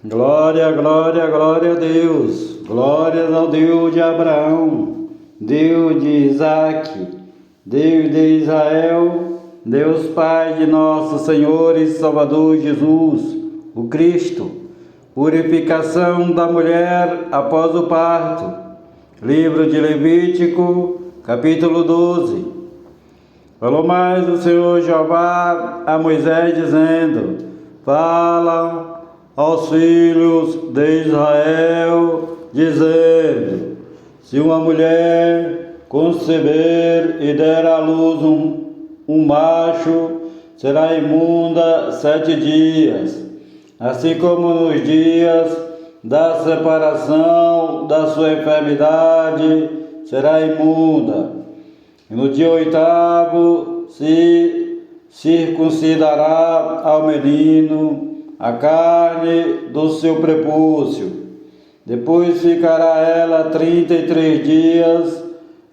Glória, glória, glória a Deus. Glórias ao Deus de Abraão, Deus de Isaque, Deus de Israel, Deus Pai de nosso Senhor e Salvador Jesus, o Cristo. Purificação da mulher após o parto. Livro de Levítico, capítulo 12. Falou mais o Senhor Jeová a Moisés, dizendo: Fala aos filhos de Israel, dizendo: se uma mulher conceber e der à luz um macho, será imunda 7 dias, assim como nos dias da separação da sua enfermidade, será imunda. E no dia 8º se circuncidará ao menino a carne do seu prepúcio. Depois ficará ela 33 dias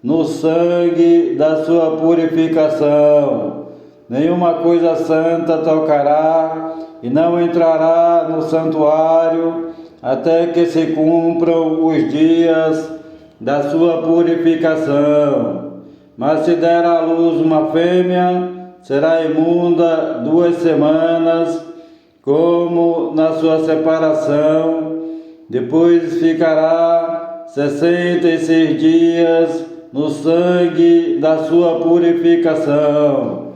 no sangue da sua purificação. Nenhuma coisa santa tocará e não entrará no santuário até que se cumpram os dias da sua purificação. Mas se der à luz uma fêmea, será imunda 2 semanas, como na sua separação. Depois ficará 66 dias no sangue da sua purificação.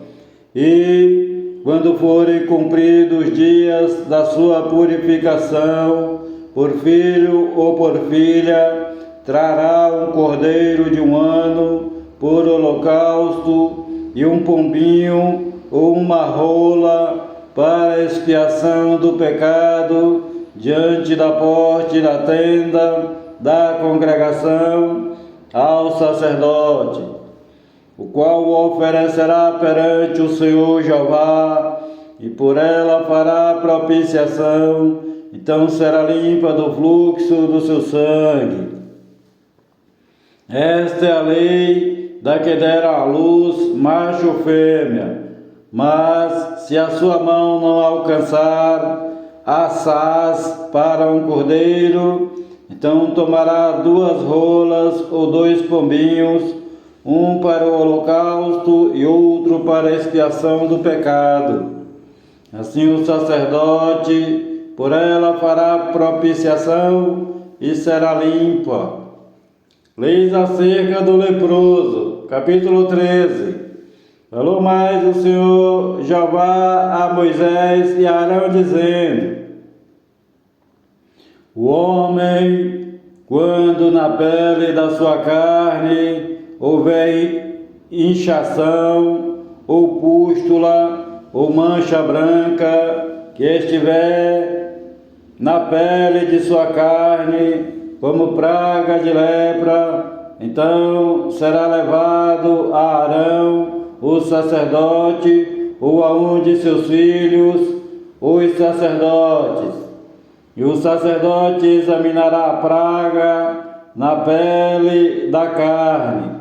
E, quando forem cumpridos os dias da sua purificação, por filho ou por filha, trará um cordeiro de 1 ano por holocausto e um pombinho ou uma rola para expiação do pecado diante da porta da tenda da congregação ao sacerdote, o qual o oferecerá perante o Senhor Jeová, e por ela fará propiciação, então será limpa do fluxo do seu sangue. Esta é a lei da que der à luz macho ou fêmea. Mas se a sua mão não alcançar assaz para um cordeiro, então tomará 2 rolas ou 2 pombinhos, um para o holocausto e outro para a expiação do pecado. Assim o sacerdote por ela fará propiciação e será limpa. Leis acerca do leproso, capítulo 13. Falou mais o Senhor Jeová a Moisés e a Arão, dizendo: o homem, quando na pele da sua carne houver inchação, ou pústula, ou mancha branca, que estiver na pele de sua carne, como praga de lepra, então será levado a Arão, o sacerdote, ou a um de seus filhos, os sacerdotes. E o sacerdote examinará a praga na pele da carne.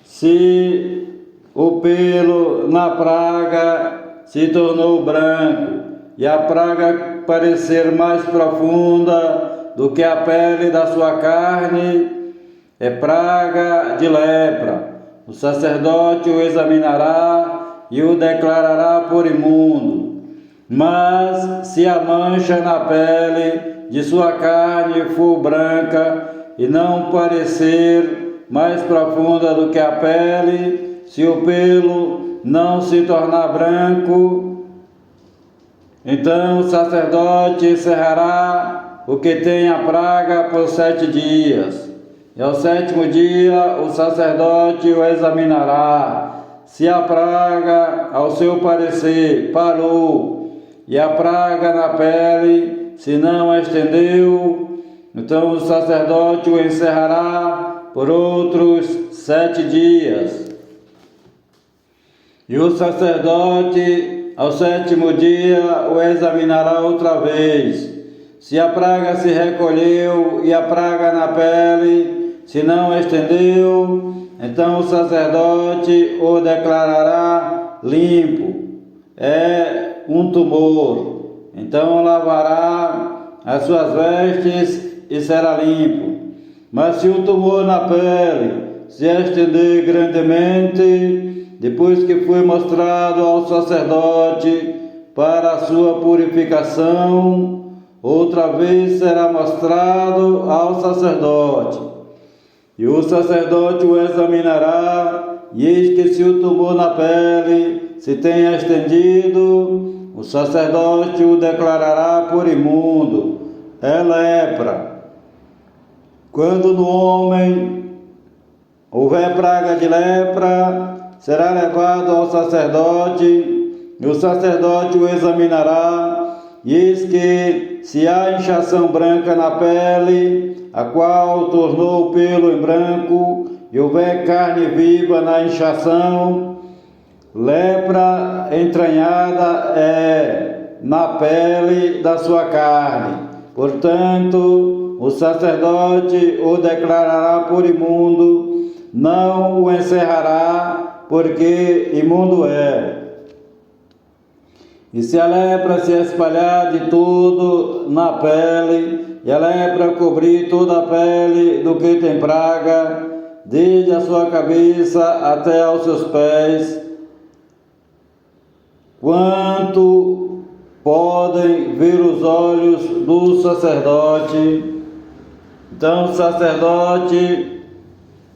Se o pelo na praga se tornou branco, e a praga parecer mais profunda do que a pele da sua carne, é praga de lepra. O sacerdote o examinará e o declarará por imundo. Mas se a mancha na pele de sua carne for branca e não parecer mais profunda do que a pele, se o pelo não se tornar branco, então o sacerdote encerrará o que tem a praga por 7 dias. E ao 7º dia o sacerdote o examinará. Se a praga, ao seu parecer, parou, e a praga na pele se não estendeu, então o sacerdote o encerrará por outros 7 dias. E o sacerdote, ao 7º dia, o examinará outra vez. Se a praga se recolheu e a praga na pele se não estendeu, então o sacerdote o declarará limpo. É um tumor. Então lavará as suas vestes e será limpo. Mas se o tumor na pele se estender grandemente, depois que foi mostrado ao sacerdote para a sua purificação, outra vez será mostrado ao sacerdote. E o sacerdote o examinará, e eis que se o tumor na pele se tem estendido, o sacerdote o declarará por imundo. É lepra. Quando no homem houver praga de lepra, será levado ao sacerdote, e o sacerdote o examinará, e eis que se há inchação branca na pele, a qual tornou o pelo em branco, e houver carne viva na inchação, lepra entranhada é na pele da sua carne. Portanto, o sacerdote o declarará por imundo, não o encerrará, porque imundo é. E se a lepra se espalhar de tudo na pele, e a lepra cobrir toda a pele do que tem praga, desde a sua cabeça até aos seus pés, quanto podem ver os olhos do sacerdote, então o sacerdote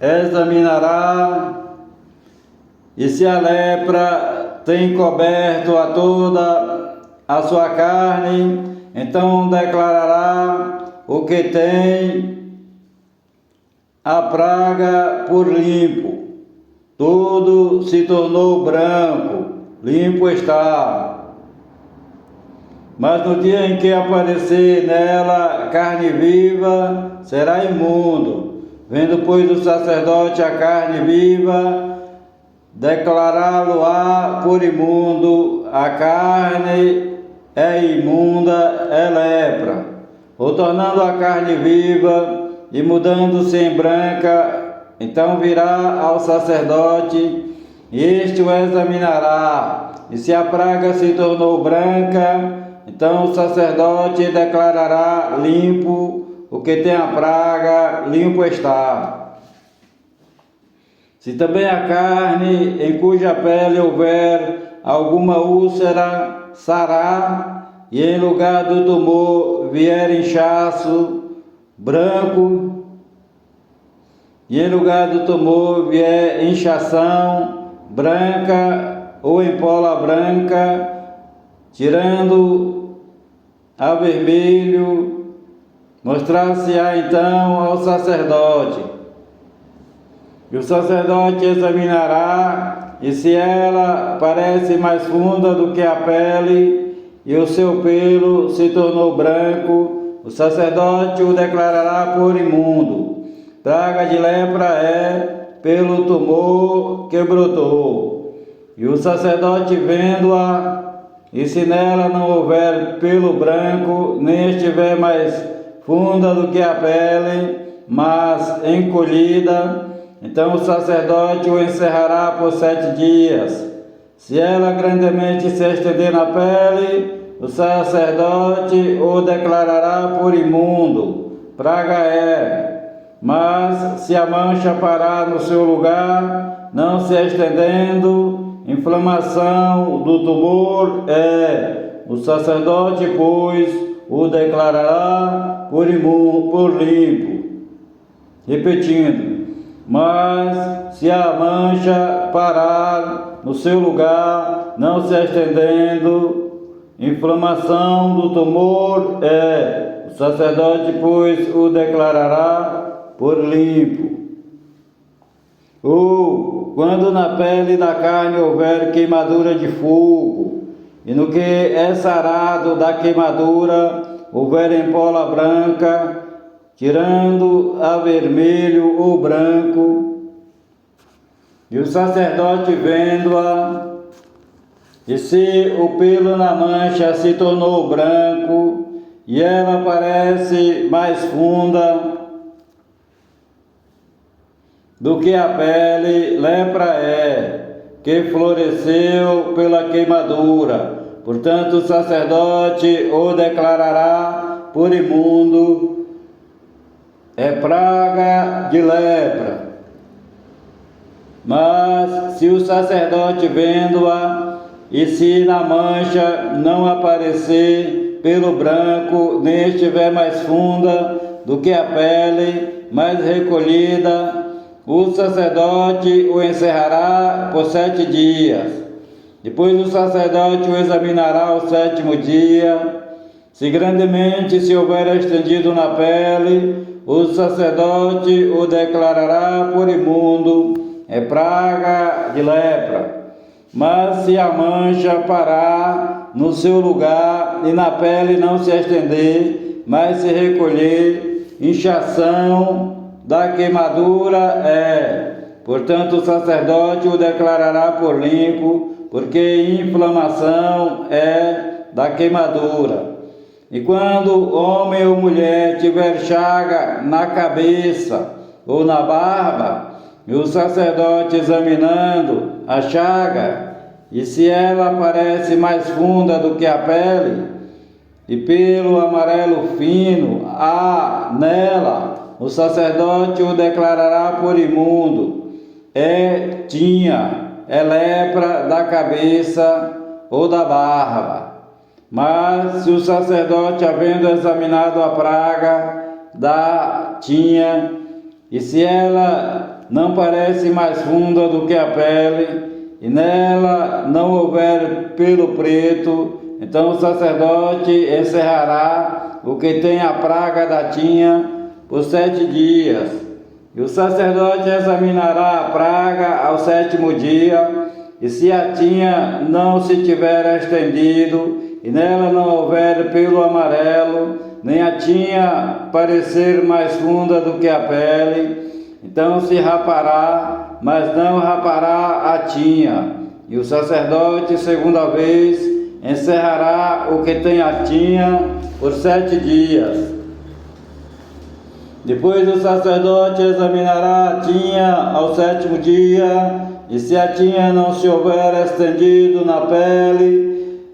examinará, e se a lepra tem coberto a toda a sua carne, então declarará o que tem a praga por limpo. Tudo se tornou branco, limpo está. Mas no dia em que aparecer nela carne viva, será imundo. Vendo, pois, o sacerdote a carne viva, declará-lo-á por imundo. A carne é imunda, é lepra. Ou tornando a carne viva e mudando-se em branca, então virá ao sacerdote, e este o examinará. E se a praga se tornou branca, então o sacerdote declarará limpo o que tem a praga, limpo está. Se também a carne em cuja pele houver alguma úlcera, sará, e em lugar do tumor vier inchaço branco, e em lugar do tumor vier inchação branca ou empola branca, tirando a vermelho, mostrar-se-á então ao sacerdote. E o sacerdote examinará, e se ela parece mais funda do que a pele, e o seu pelo se tornou branco, o sacerdote o declarará por imundo. Praga de lepra é pelo tumor que brotou. E o sacerdote, vendo-a, e se nela não houver pelo branco, nem estiver mais funda do que a pele, mas encolhida, então o sacerdote o encerrará por 7 dias. Se ela grandemente se estender na pele, o sacerdote o declarará por imundo. Praga é. Mas se a mancha parar no seu lugar, não se estendendo, inflamação do tumor é. O sacerdote, pois, o declarará por imundo, por limpo. Repetindo, mas se a mancha parar no seu lugar, não se estendendo, inflamação do tumor é. O sacerdote, pois, o declarará por limpo. Ou, quando na pele da carne houver queimadura de fogo, e no que é sarado da queimadura houver empola branca, tirando a vermelho ou branco, e o sacerdote vendo-a, e se o pelo na mancha se tornou branco, e ela parece mais funda do que a pele, lepra é, que floresceu pela queimadura. Portanto, o sacerdote o declarará por imundo, é praga de lepra. Mas se o sacerdote vendo-a, e se na mancha não aparecer pelo branco, nem estiver mais funda do que a pele, mais recolhida, o sacerdote o encerrará por 7 dias. Depois o sacerdote o examinará ao 7º dia. Se grandemente se houver estendido na pele, o sacerdote o declarará por imundo, é praga de lepra. Mas se a mancha parar no seu lugar e na pele não se estender, mas se recolher, inchação da queimadura é. Portanto, o sacerdote o declarará por limpo, porque inflamação é da queimadura. E quando homem ou mulher tiver chaga na cabeça ou na barba, e o sacerdote examinando a chaga, e se ela parece mais funda do que a pele, e pelo amarelo fino há nela, o sacerdote o declarará por imundo, é lepra da cabeça ou da barba. Mas se o sacerdote, havendo examinado a praga da tinha, e se ela não parece mais funda do que a pele, e nela não houver pelo preto, então o sacerdote encerrará o que tem a praga da tinha por 7 dias. E o sacerdote examinará a praga ao 7º dia, e se a tinha não se tiver estendido, e nela não houver pelo amarelo, nem a tinha parecer mais funda do que a pele, então se rapará, mas não rapará a tinha. E o sacerdote, 2ª vez, encerrará o que tem a tinha por 7 dias. Depois o sacerdote examinará a tinha ao 7º dia, e se a tinha não se houver estendido na pele,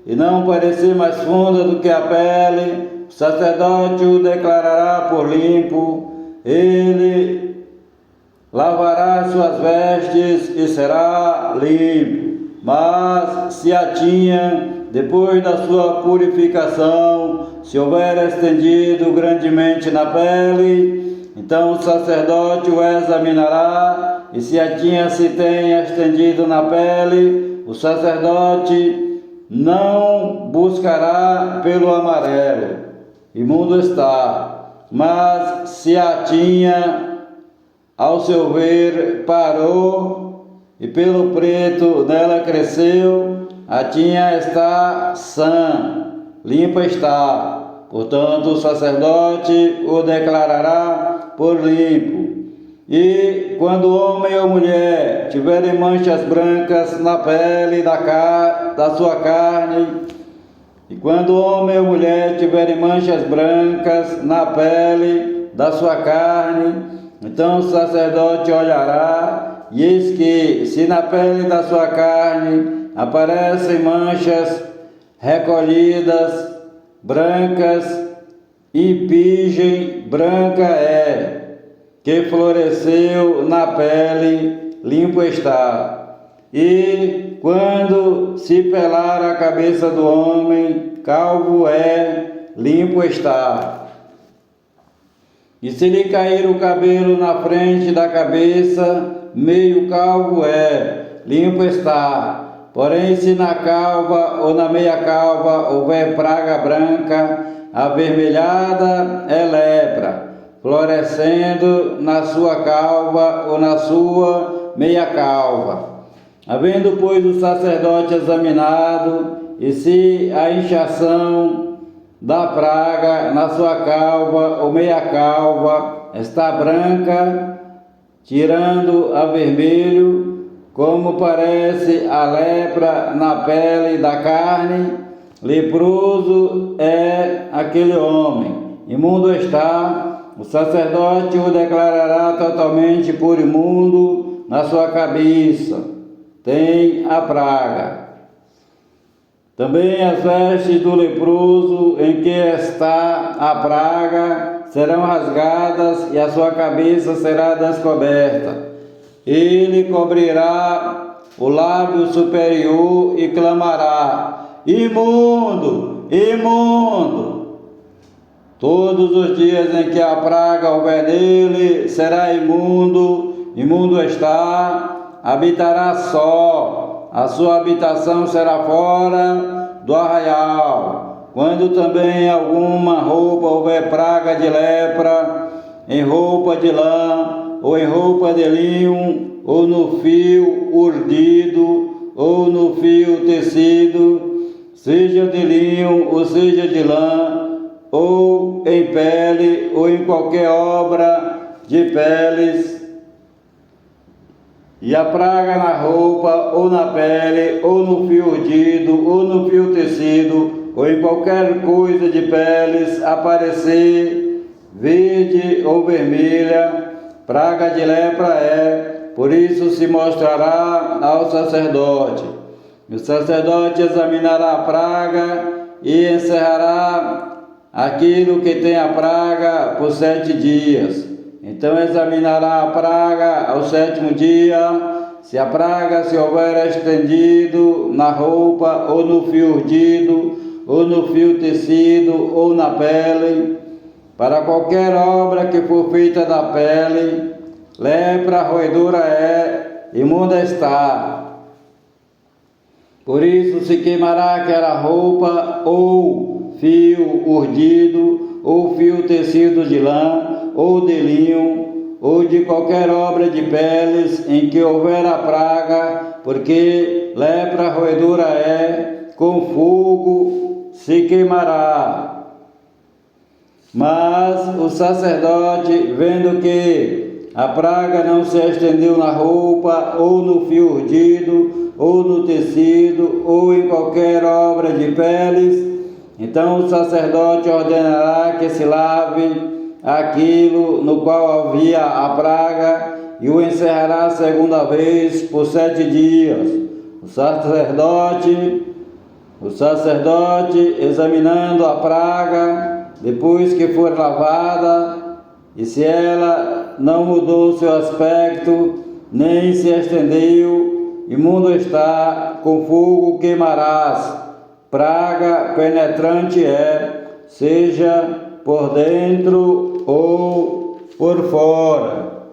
e não parecer mais funda do que a pele, o sacerdote o declarará por limpo. Ele lavará suas vestes e será limpo. Mas se a tinha, depois da sua purificação, se houver estendido grandemente na pele, então o sacerdote o examinará, e se a tinha se tem estendido na pele, o sacerdote não buscará pelo amarelo, imundo está. Mas se a tinha, ao seu ver, parou, e pelo preto nela cresceu, a tinha está sã, limpa está. Portanto, o sacerdote o declarará por limpo. E quando homem ou mulher tiverem manchas brancas na pele da sua carne, e quando homem ou mulher tiverem manchas brancas na pele da sua carne, então o sacerdote olhará, e eis que, se na pele da sua carne aparecem manchas recolhidas, brancas, e pigem branca é, que floresceu na pele, limpo está. E quando se pelar a cabeça do homem, calvo é, limpo está. E se lhe cair o cabelo na frente da cabeça, meio calvo é, limpo está. Porém, se na calva ou na meia calva houver praga branca, avermelhada é lepra, florescendo na sua calva ou na sua meia calva. Havendo, pois, o sacerdote examinado, e se a inchação da praga na sua calva ou meia calva está branca, tirando a vermelho, como parece a lepra na pele da carne, leproso é aquele homem, imundo está. O sacerdote o declarará totalmente por imundo, na sua cabeça tem a praga. Também as vestes do leproso em que está a praga serão rasgadas e a sua cabeça será descoberta. Ele cobrirá o lábio superior e clamará: imundo, imundo! Todos os dias em que a praga houver nele, será imundo, imundo está, habitará só, a sua habitação será fora do arraial. Quando também em alguma roupa houver praga de lepra, em roupa de lã, ou em roupa de linho, ou no fio urdido, ou no fio tecido, seja de linho ou seja de lã, ou em pele, ou em qualquer obra de peles, e a praga na roupa, ou na pele, ou no fio urdido, ou no fio tecido, ou em qualquer coisa de peles, aparecer verde ou vermelha, praga de lepra é, por isso se mostrará ao sacerdote. O sacerdote examinará a praga e encerrará aquilo que tem a praga por 7 dias. Então examinará a praga ao 7º dia. Se a praga se houver estendido na roupa, ou no fio urdido, ou no fio tecido, ou na pele, para qualquer obra que for feita da pele, lepra, roedora é, imunda está. Por isso se queimará aquela roupa, ou fio urdido, ou fio tecido de lã, ou de linho, ou de qualquer obra de peles em que houver a praga, porque lepra, roedora é, com fogo se queimará. Mas o sacerdote, vendo que a praga não se estendeu na roupa, ou no fio urdido, ou no tecido, ou em qualquer obra de peles, então o sacerdote ordenará que se lave aquilo no qual havia a praga e o encerrará a segunda vez por 7 dias. O sacerdote, examinando a praga, depois que for lavada, e se ela não mudou seu aspecto, nem se estendeu, imundo está, com fogo queimarás. Praga penetrante é, seja por dentro ou por fora.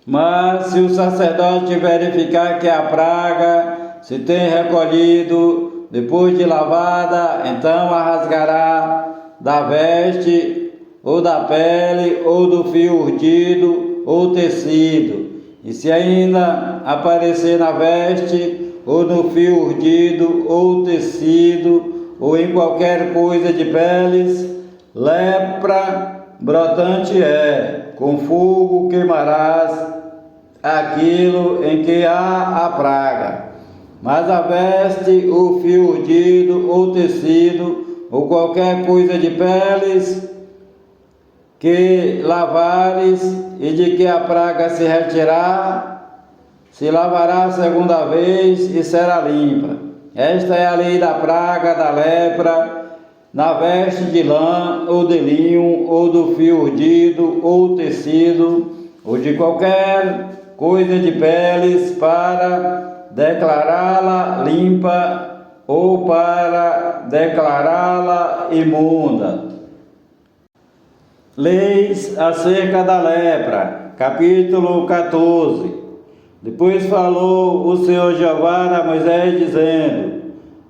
Mas se o sacerdote verificar que a praga se tem recolhido depois de lavada, então a rasgará da veste, ou da pele, ou do fio urdido, ou tecido. E se ainda aparecer na veste, ou no fio urdido, ou tecido, ou em qualquer coisa de peles, lepra brotante é, com fogo queimarás aquilo em que há a praga. Mas a veste, o fio urdido, ou tecido, ou qualquer coisa de peles que lavares, e de que a praga se retirar, se lavará a segunda vez e será limpa. Esta é a lei da praga, da lepra, na veste de lã, ou de linho, ou do fio urdido, ou tecido, ou de qualquer coisa de peles, para declará-la limpa, ou para declará-la imunda. Leis acerca da lepra, capítulo 14. Depois falou o Senhor Jeová a Moisés, dizendo: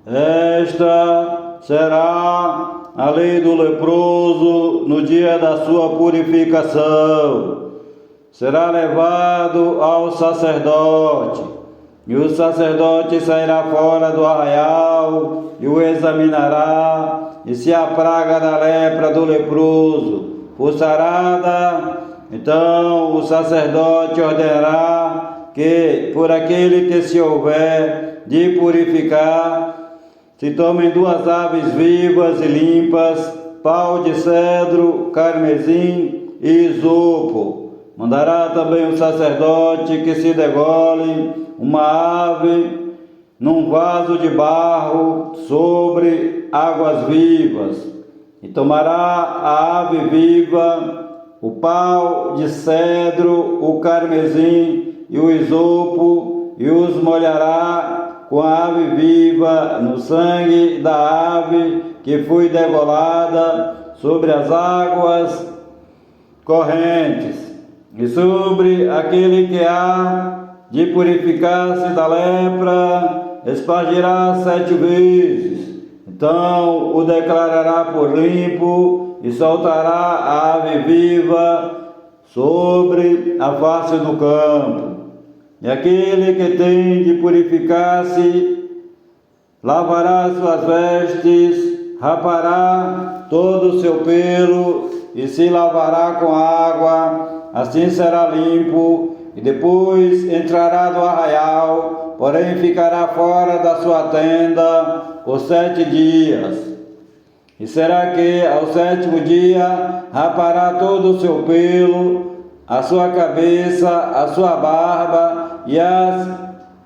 esta será a lei do leproso no dia da sua purificação. Será levado ao sacerdote, e o sacerdote sairá fora do arraial e o examinará, e se a praga da lepra do leproso for sarada, então o sacerdote ordenará que, por aquele que se houver de purificar, se tomem 2 aves vivas e limpas, pau de cedro, carmesim e isopo. Mandará também o sacerdote que se degole uma ave num vaso de barro sobre águas vivas, e tomará a ave viva, o pau de cedro, o carmesim e o isopo, e os molhará com a ave viva no sangue da ave que foi degolada sobre as águas correntes, e sobre aquele que há de purificar-se da lepra, espargirá 7 vezes. Então o declarará por limpo e soltará a ave viva sobre a face do campo. E aquele que tem de purificar-se lavará suas vestes, rapará todo o seu pelo e se lavará com água, assim será limpo, e depois entrará no arraial, porém ficará fora da sua tenda por 7 dias. E será que ao 7º dia rapará todo o seu pelo, a sua cabeça, a sua barba e as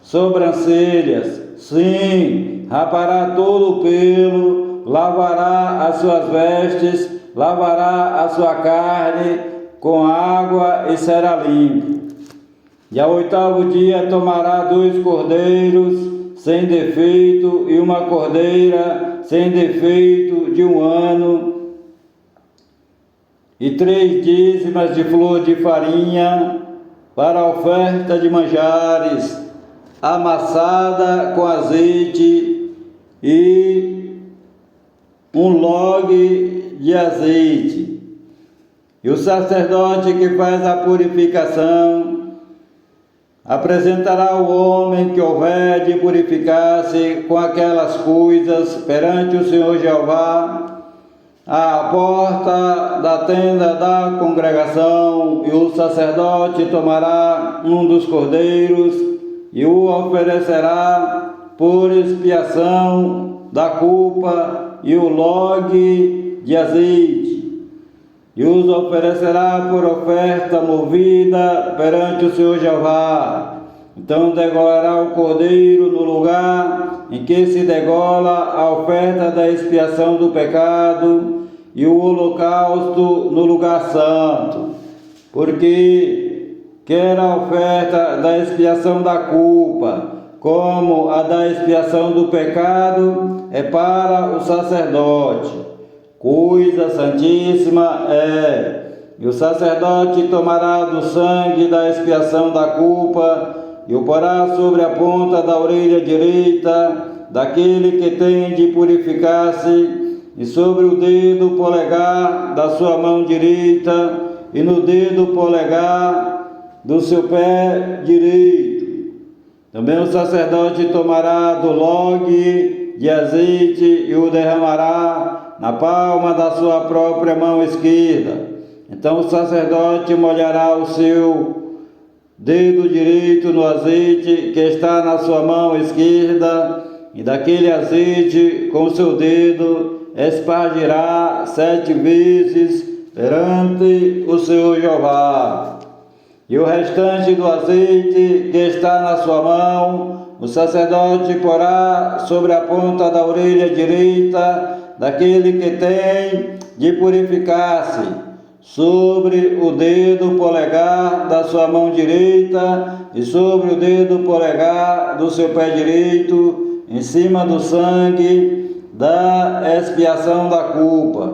sobrancelhas. Sim, rapará todo o pelo, lavará as suas vestes, lavará a sua carne com água e será limpo. E ao 8º dia tomará 2 cordeiros sem defeito e uma cordeira sem defeito de 1 ano, e 3 dízimas de flor de farinha para a oferta de manjares, amassada com azeite, e 1 log de azeite. E o sacerdote que faz a purificação apresentará o homem que houver de purificar-se com aquelas coisas perante o Senhor Jeová à porta da tenda da congregação, e o sacerdote tomará um dos cordeiros e o oferecerá por expiação da culpa e o log de azeite, e os oferecerá por oferta movida perante o Senhor Jeová. Então degolará o cordeiro no lugar em que se degola a oferta da expiação do pecado, e o holocausto no lugar santo, porque quer a oferta da expiação da culpa, como a da expiação do pecado, é para o sacerdote, coisa santíssima é. E o sacerdote tomará do sangue da expiação da culpa e o porá sobre a ponta da orelha direita daquele que tem de purificar-se, e sobre o dedo polegar da sua mão direita, e no dedo polegar do seu pé direito. Também o sacerdote tomará do log de azeite e o derramará na palma da sua própria mão esquerda. Então o sacerdote molhará o seu dedo direito no azeite que está na sua mão esquerda, e daquele azeite com o seu dedo espargirá 7 vezes perante o Senhor Jeová. E o restante do azeite que está na sua mão, o sacerdote porá sobre a ponta da orelha direita daquele que tem de purificar-se, sobre o dedo polegar da sua mão direita e sobre o dedo polegar do seu pé direito, em cima do sangue da expiação da culpa.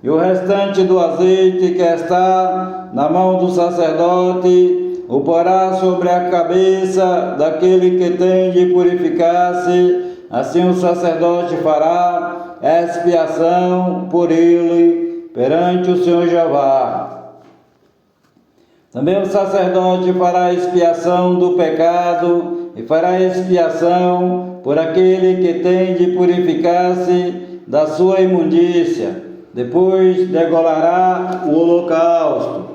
E o restante do azeite que está na mão do sacerdote o porá sobre a cabeça daquele que tem de purificar-se. Assim o sacerdote fará expiação por ele perante o Senhor Jeová. Também o sacerdote fará expiação do pecado e fará expiação por aquele que tem de purificar-se da sua imundícia. Depois degolará o holocausto.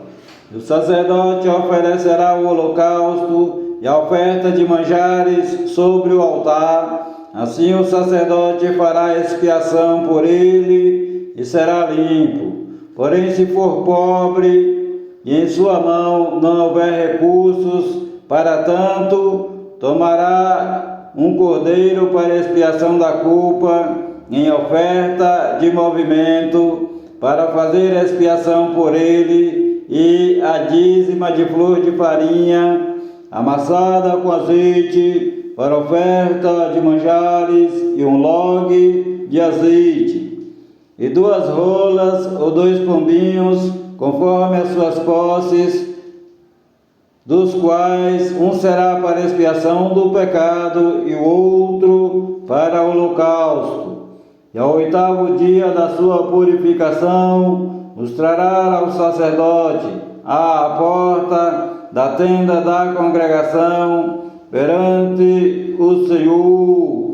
O sacerdote oferecerá o holocausto e a oferta de manjares sobre o altar. Assim o sacerdote fará expiação por ele e será limpo. Porém, se for pobre e em sua mão não houver recursos para tanto, tomará um cordeiro para expiação da culpa, em oferta de movimento, para fazer expiação por ele, e a dízima de flor de farinha, amassada com azeite, para oferta de manjares, e um log de azeite, e 2 rolas ou 2 pombinhos, conforme as suas posses, dos quais um será para expiação do pecado e o outro para o holocausto. E ao 8º dia da sua purificação, os trará ao sacerdote à porta da tenda da congregação perante o Senhor.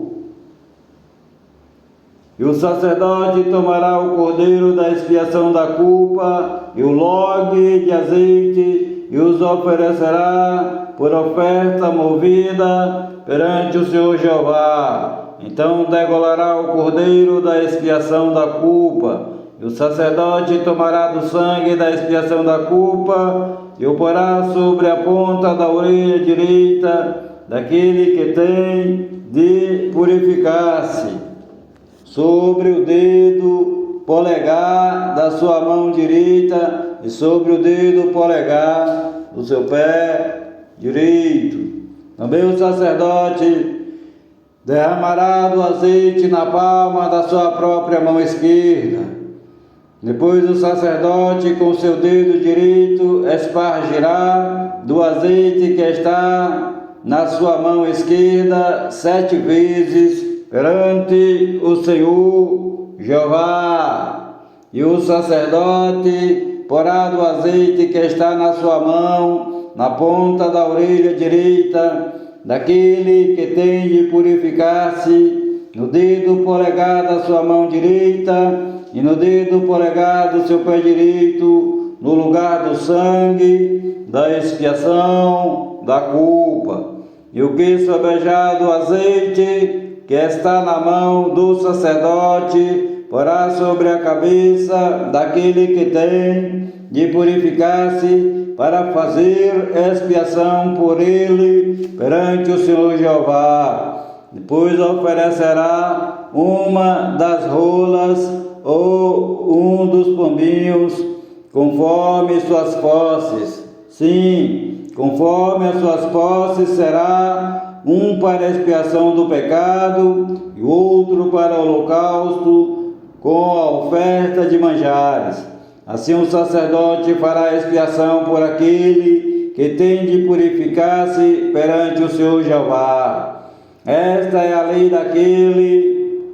E o sacerdote tomará o cordeiro da expiação da culpa e o log de azeite e os oferecerá por oferta movida perante o Senhor Jeová. Então degolará o cordeiro da expiação da culpa, e o sacerdote tomará do sangue da expiação da culpa e o porá sobre a ponta da orelha direita daquele que tem de purificar-se, sobre o dedo polegar da sua mão direita e sobre o dedo polegar do seu pé direito. Também o sacerdote derramará do azeite na palma da sua própria mão esquerda. Depois o sacerdote com seu dedo direito espargirá do azeite que está na sua mão esquerda 7 vezes perante o Senhor Jeová. E o sacerdote porá do azeite que está na sua mão na ponta da orelha direita daquele que tem de purificar-se, no dedo polegar da sua mão direita e no dedo polegar do seu pé direito, no lugar do sangue da expiação da culpa. E o que sobejar do azeite que está na mão do sacerdote porá sobre a cabeça daquele que tem de purificar-se, para fazer expiação por ele perante o Senhor Jeová. Depois oferecerá uma das rolas ou um dos pombinhos, conforme suas posses. Sim, conforme as suas posses será um para expiação do pecado e o outro para o holocausto, com a oferta de manjares. Assim o sacerdote fará expiação por aquele que tem de purificar-se perante o Senhor Jeová. Esta é a lei daquele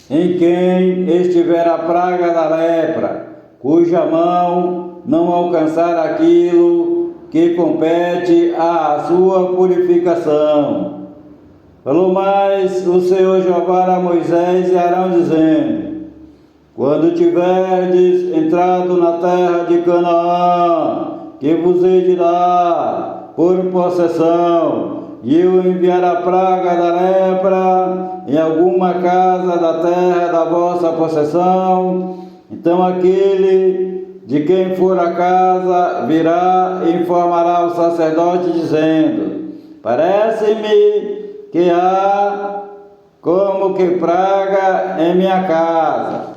em quem estiver a praga da lepra, cuja mão não alcançar aquilo que compete à sua purificação. Falou mais o Senhor Jeová a Moisés e Arão, dizendo: quando tiverdes entrado na terra de Canaã, que vos hei de dar por possessão, e eu enviar a praga da lepra em alguma casa da terra da vossa possessão, então aquele de quem for a casa virá e informará o sacerdote, dizendo: parece-me que há como que praga em minha casa.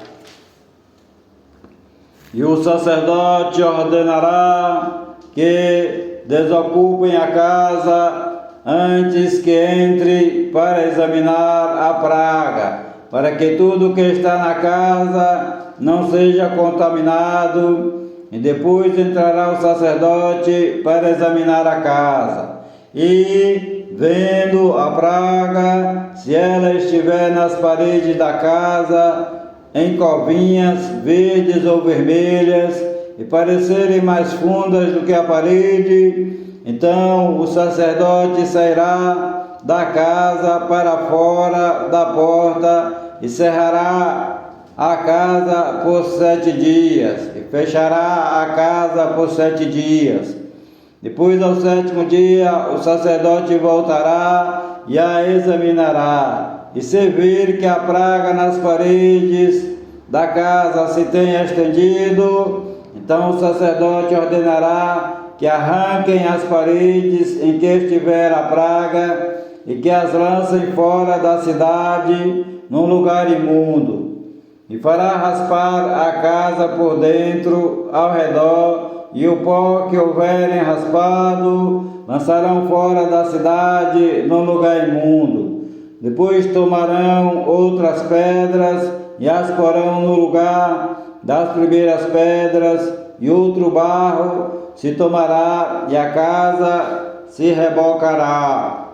E o sacerdote ordenará que desocupem a casa antes que entre para examinar a praga, para que tudo que está na casa não seja contaminado. E depois entrará o sacerdote para examinar a casa. E, vendo a praga, se ela estiver nas paredes da casa, em covinhas verdes ou vermelhas, e parecerem mais fundas do que a parede, então o sacerdote sairá da casa para fora da porta e cerrará a casa por 7 dias, e fechará a casa por 7 dias. Depois, ao 7º dia, o sacerdote voltará e a examinará. E se vir que a praga nas paredes da casa se tenha estendido, então o sacerdote ordenará que arranquem as paredes em que estiver a praga e que as lancem fora da cidade num lugar imundo. E fará raspar a casa por dentro, ao redor, e o pó que houverem raspado lançarão fora da cidade num lugar imundo. Depois tomarão outras pedras e as porão no lugar das primeiras pedras, e outro barro se tomará e a casa se rebocará.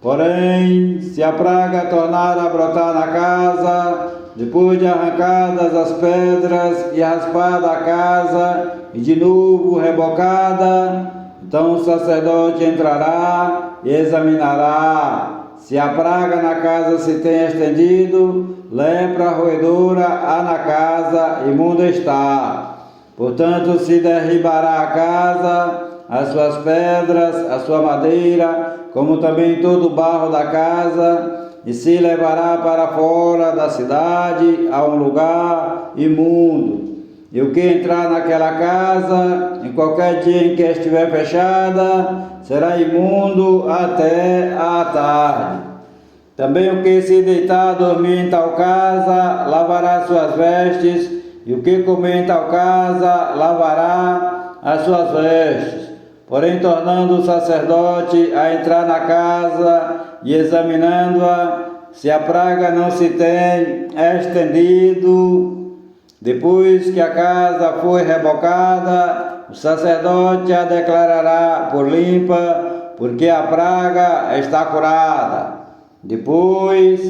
Porém, se a praga tornar a brotar na casa, depois de arrancadas as pedras e raspada a casa, e de novo rebocada, então o sacerdote entrará e examinará. Se a praga na casa se tem estendido, lepra roedora há na casa, imunda está. Portanto, se derribará a casa, as suas pedras, a sua madeira, como também todo o barro da casa, e se levará para fora da cidade, a um lugar imundo. E o que entrar naquela casa, em qualquer dia em que estiver fechada, será imundo até à tarde. Também o que se deitar a dormir em tal casa, lavará suas vestes, e o que comer em tal casa, lavará as suas vestes. Porém, tornando o sacerdote a entrar na casa e examinando-a, se a praga não se tem estendido, depois que a casa foi rebocada, o sacerdote a declarará por limpa, porque a praga está curada. Depois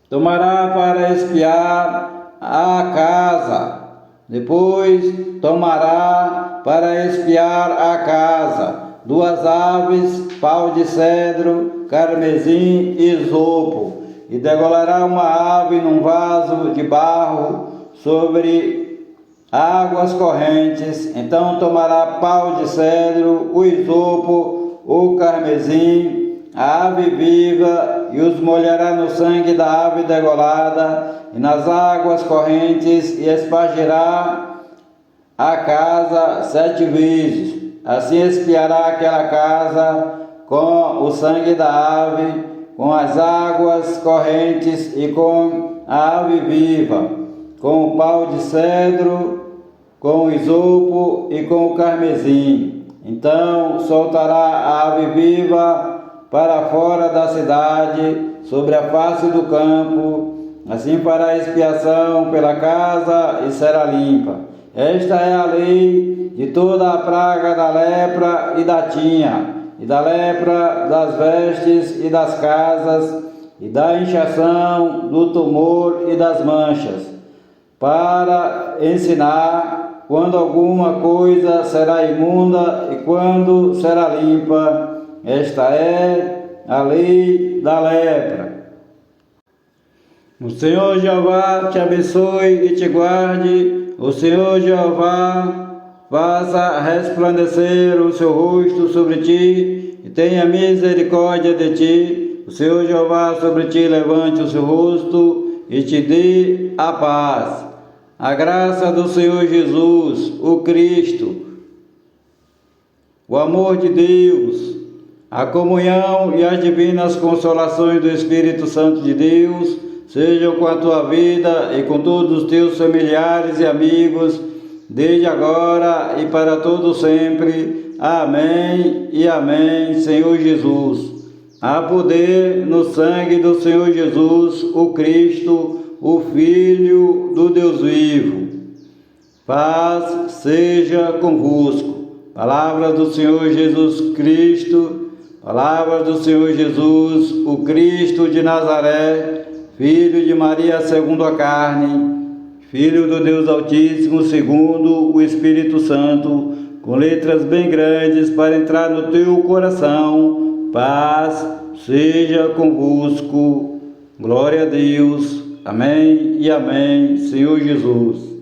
tomará para espiar a casa. Depois tomará para espiar a casa 2 aves, pau de cedro, carmesim e isopo, e degolará uma ave num vaso de barro sobre águas correntes. Então tomará pau de cedro, o isopo, o carmesim, a ave viva, e os molhará no sangue da ave degolada e nas águas correntes, e espargirá a casa 7 vezes. Assim espiará aquela casa com o sangue da ave, com as águas correntes e com a ave viva, com o pau de cedro, com o isopo e com o carmesim. Então soltará a ave viva para fora da cidade, sobre a face do campo. Assim fará expiação pela casa e será limpa. Esta é a lei de toda a praga da lepra e da tinha, e da lepra das vestes e das casas, e da inchação, do tumor e das manchas, para ensinar quando alguma coisa será imunda e quando será limpa. Esta é a lei da lepra. O Senhor Jeová te abençoe e te guarde. O Senhor Jeová faça resplandecer o seu rosto sobre ti e tenha misericórdia de ti. O Senhor Jeová sobre ti levante o seu rosto e te dê a paz. A graça do Senhor Jesus, o Cristo, o amor de Deus, a comunhão e as divinas consolações do Espírito Santo de Deus sejam com a tua vida e com todos os teus familiares e amigos, desde agora e para todo sempre. Amém e amém, Senhor Jesus. Há poder no sangue do Senhor Jesus, o Cristo, o Filho do Deus vivo. Paz seja convosco. Palavra do Senhor Jesus Cristo, palavra do Senhor Jesus, o Cristo de Nazaré, Filho de Maria segundo a carne, Filho do Deus Altíssimo segundo o Espírito Santo, com letras bem grandes para entrar no teu coração. Paz seja convosco. Glória a Deus. Amém e amém, Senhor Jesus.